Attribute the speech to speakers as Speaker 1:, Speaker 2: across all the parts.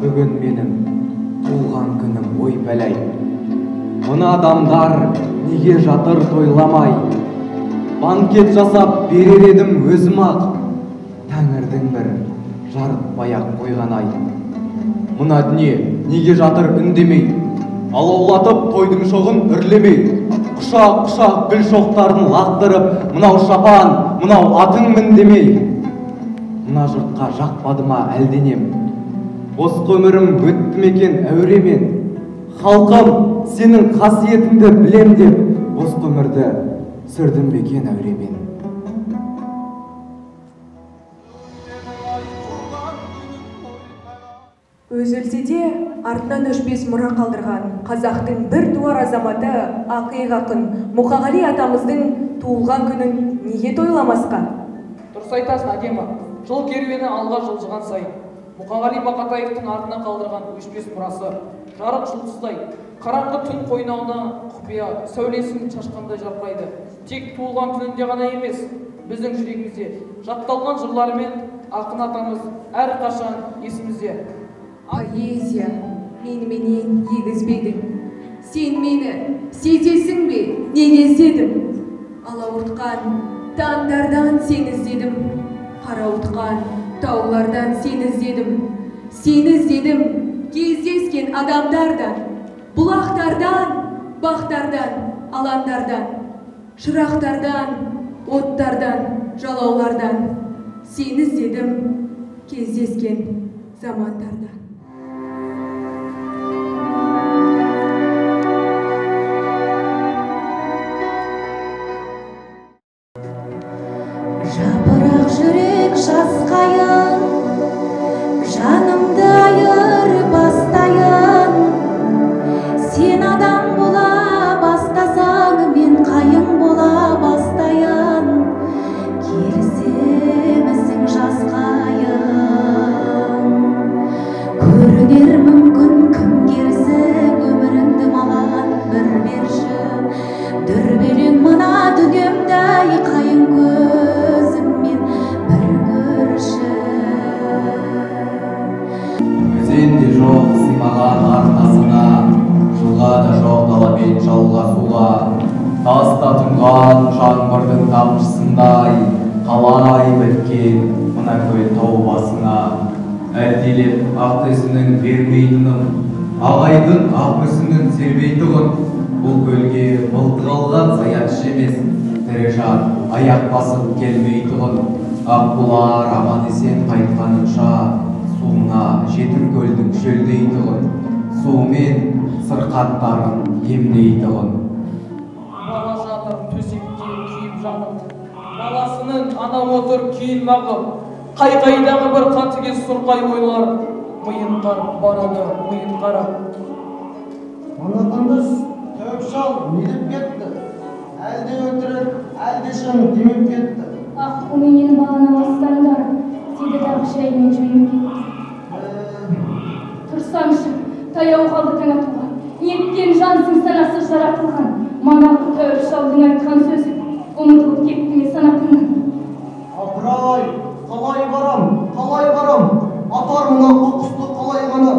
Speaker 1: бүгін менің туған күнім, ой бәләй. Мына адамдар неге жатыр тойламай? Банкет жасап берер едім өзім-ақ, Тәңірдің бір жарытпай-ақ қойған ай. Мына дүние неге жатыр үндемей? Алаулатып тойдың шоғын үрлемей, құшақ-құшақ гүл шоқтарын лақтырып, мынау шапан, мынау атың міндемей. Мына жұртқа жақпады ма әлденем? Босқа өмірім өтті мекен әуремен? Халқым, сенің қасиетіңді білем деп, босқа өмірді сүрдім бекен әуремен.
Speaker 2: Өз өлсе де артынан өшпес мұра қалдырған қазақтың бір туар азаматы ақиық ақын Мұқағали атамыздың туылған күнін неге тойламасқа?
Speaker 3: Дұрыс айтасың, әдемі. Жыл керуені алға жылжыған сайын Мұқағали Мақатаевтың артына қалдырған өшпес мұрасы жарық жұлдыздай қараңғы түн қойнауына құпия сәулесін шашқандай жарқырайды. Тек туылған күнінде ғана емес, біздің жүрегімізде жатталған жырларымен ақын атамыз әрқашан есімізде.
Speaker 2: Поэзия меніменен егізбедің. Сен мені сезесің бе, неге іздедім? Алауыртқан таңдардан сен іздедім. Қарауытқан таулардан сен іздедім. Сені іздедім кездескен адамдардан, бұлақтардан, бақтардан, аландардан, шырақтардан, оттардан, жалаулардан. Сені іздедім кездескен замандардан.
Speaker 4: Жапырақ жүрек жасқайын, жанымды айыр бастайын. Сен адам бола бастасаң, мен қайың бола бастайын. Келісемісің жасқайын? Көрінер мүмкін кім керсің, өміріңді маған бір берші. Дүрбелең мына дүниемдай қайың көзіңмен бір көрші.
Speaker 1: Өзенде жоқ сыймаған арнасына, жылға да жоқ даламен жалғасуға. Таста тұнған жаңбырдың тамшысындай қалай біткен мына көл тау басына. Әлдилеп ақ төсінің бермейтінім, ағайдың ақ мүсінін сербейтұғын. Бұл көлге мылтық алған саятшы емес, тірі жан аяқ басып келмейтұғын. Аққулар аман есен қайтқанынша, суына жетір көлдің шөлдейтұғын. Суымен сырқаттарын емдейтұғын.
Speaker 3: Бала жатыр төсекте күйіп жанып, баласының ана отыр кейін мағып, қайқайдағы бір қатыгез сұрқай ойлар миын қарып барады, миын қарап.
Speaker 5: Мына күндіз тәуіп шал недеп кетті? Әлде өтірік, әлде шын демеп кетті.
Speaker 6: Ақ менен баланы бастаңдар, деді дағы шаймен жөніп кетті. Тұрсаңшы, таяу қалды таң атуға. Неткен жансың санасы жаратылған. Манағы тәуіп шалдың айтқан сөзі ұмытылып кетті ме санатыңнан?
Speaker 5: Апыр-ай, қалай барам, қалай барам? Атар мына қоқысты қалай ғана?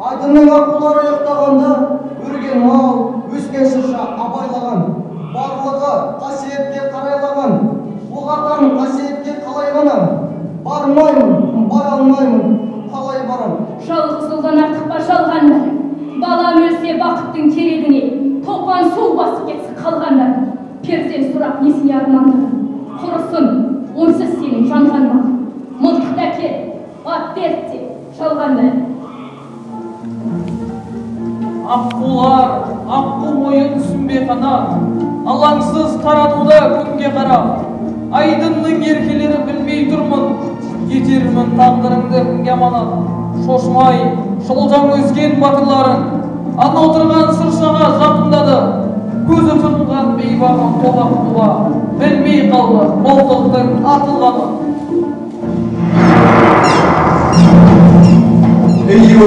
Speaker 5: Айдынның аққулары ұйықтағанда, өрген мал, өскен шырша абайлаған. Барлығы қасиетке қарайлаған. Оғатан қасиетке қалай ғана? Бармаймын, бара алмаймын, қалай барам?
Speaker 6: Жалғыз ұлдан артық бар жалғандар. Балам өлсе бақыттың керегіне, топан су басып кетсін қалғандар. Перзент сұрап несіне армандығын. Құрысын, онсыз сенің жанғанмақ. Мылтық әкел, ат дертте, жалғандар.
Speaker 3: Аққулар, аққу мойын сүмбе қанат, алаңсыз таратуда күнге қарап. Айдынның еркелері білмей тұрмын, етермін тағдырыңды кімге аманат. Шошмай, шолжаң өскен батырларын, ана отырған сыршаға жақындады. Көзі тұтылған бейбағын толақ туа, білмей қалды мылтықтың атылғанын.
Speaker 1: Қию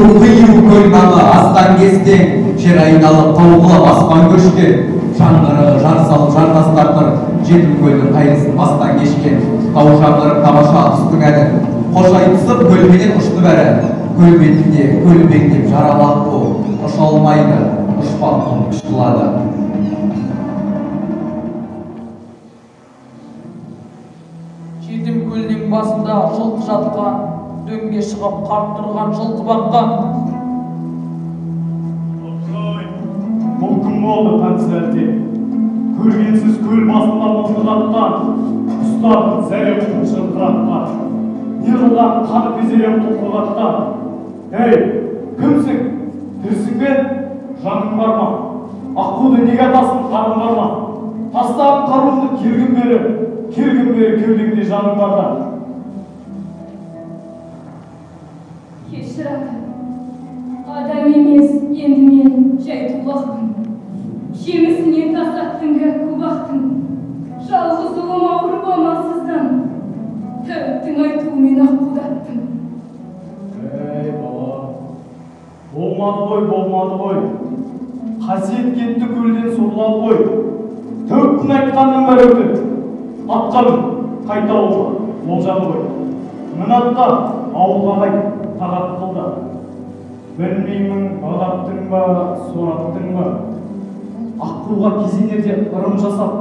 Speaker 1: көл маңы астан кестен, жер айналып тауғылап аспан көшкен. Жаңғырығы жар салып жартастартыр, жетім көлдің қайғысын бастан кешкен. Тау жаңғырып тамаша түстің әні, қош айтысып көлменен ұшты бәрі. көл бетінде көлбеңдеп жаралақ болып ұша алмайды, ұшпақтың күш қылады.
Speaker 3: Жетім көлдің басында жылқы жатқан, дөңге шығып қарт тұрған жылқы баққан.
Speaker 7: Бұл кім болды концертте? Көргенсіз көл басында мылтық атқан, құстардың зәрем шырқыратқан, не қылған қаны безерем тұлқығатқан. Ей, кімсің? Тірсің бе? Жаның бар ма? Аққуды неге атасың, қарың бар ма? Тастағын қаруыңды кергін бері кеудеңде жаның бар да.
Speaker 6: Кешір ата, адам емес, енді мен жай тұлғақпын. Жемісінен тасаттың көбақтың, жалғыз ұлым ауырып амалсыздан, тәуіптің айтуымен аққудаттым.
Speaker 7: Ей бала, болмады ғой. Қасиет кетті көлден сорлады ғой. Тәуіптің айтқанның бар өтір. Атқаның қайта олжаны ғой. Мін атқа ауылға қайт, тағат қылды. Білмеймін, бағаттың ба, сораттың ба. Аққуға кезеңерде ырым жасап,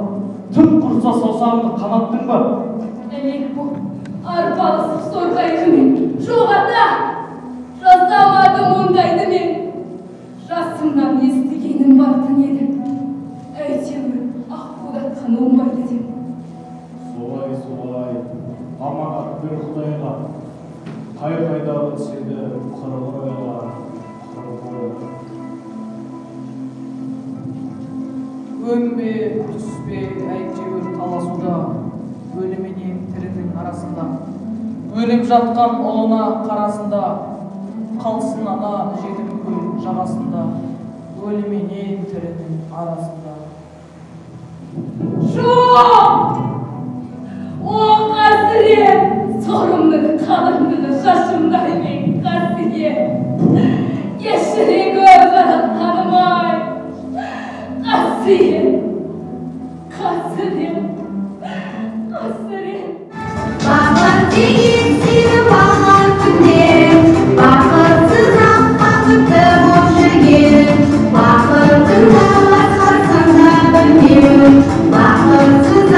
Speaker 7: түн құрса саусағымды қанаттың ба?
Speaker 6: Әлек бұл, арпалысып сорғайды мен. Жоқ ата, жасамадым ондайды мен. Жасымнан естігенім бартын едім. Әйтеуір аққудатқан оңбайды деп.
Speaker 7: Солай, аманат бір құдайға, қай-қайдағы сені қырғырға.
Speaker 3: Өнбе, түспе, әйтеуір таласуда, өліменен тірінің арасында. Өліп жатқан ұлына қарасында, қалсын ана жетім көл жағасында, өліменен тірінің арасында.
Speaker 6: Жоқ! О қасірет! Сорымның қалыңдығы шашымдаймен қасірет! Кешірек өмір танымай! Қасірет!
Speaker 4: Бақыт деген сені бағар күнде, бақытсыз бақытты боп жүрген, бақыттың басқа санда білмеу, бақытсыз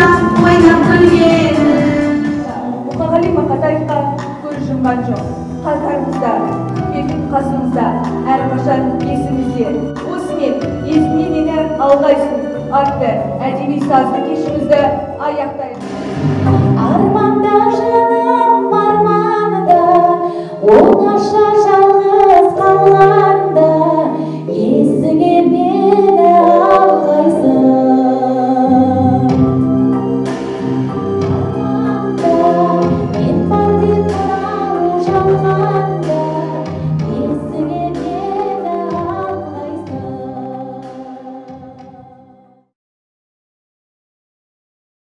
Speaker 4: ойнап күлген.
Speaker 2: Мұқағали Мақатаевқа көз жұмған жоқ. Қатарымызда, күнбе-күн қасымызда, әрқашан есімізде. Осымен есімнен нені алғайсың атты әдеби сазды кешімізді аяқтаймыз.